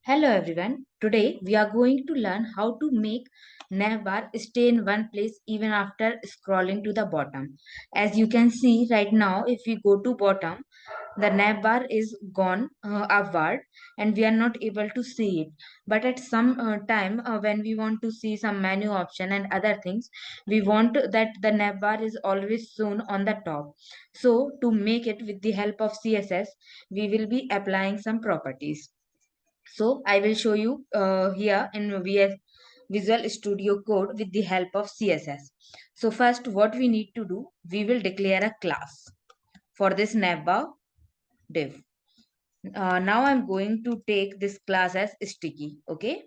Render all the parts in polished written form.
Hello everyone. Today we are going to learn how to make Navbar stay in one place even after scrolling to the bottom. As you can see right now, if we go to bottom, the navbar is gone upward and we are not able to see it. But at some time when we want to see some menu option and other things, we want that the navbar is always shown on the top. So to make it with the help of CSS, we will be applying some properties. So I will show you here in Visual Studio Code with the help of CSS. So first what we need to do, we will declare a class for this navbar div. Now I'm going to take this class as sticky. Okay.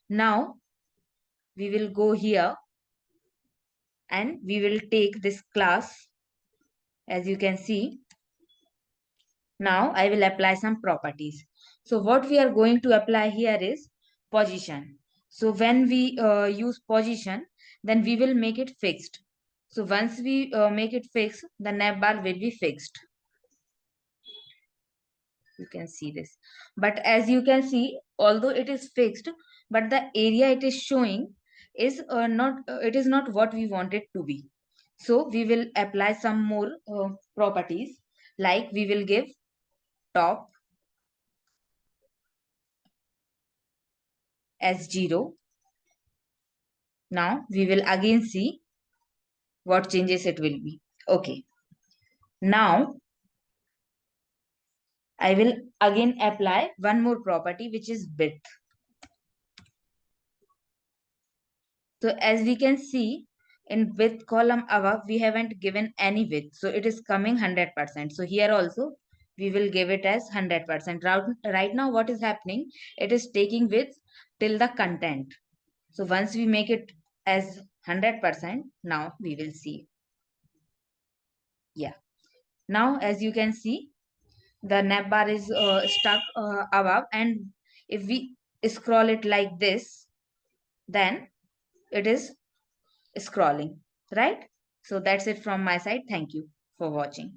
Now we will go here and we will take this class, as you can see. Now I will apply some properties. So what we are going to apply here is position. So when we use position, then we will make it fixed. So once we make it fixed, the navbar will be fixed. You can see this. But as you can see, although it is fixed, but the area it is showing is it is not what we want it to be. So we will apply some more properties, like we will give top as 0. Now we will again see what changes it will be. Okay. Now I will again apply one more property, which is width. So as we can see in width column above, we haven't given any width. So it is coming 100%. So here also we will give it as 100%. Right now what is happening? It is taking width till the content. So once we make it as 100%, now we will see. Yeah. Now as you can see, the navbar is stuck above, and if we scroll it like this, then it is scrolling, right? So that's it from my side. Thank you for watching.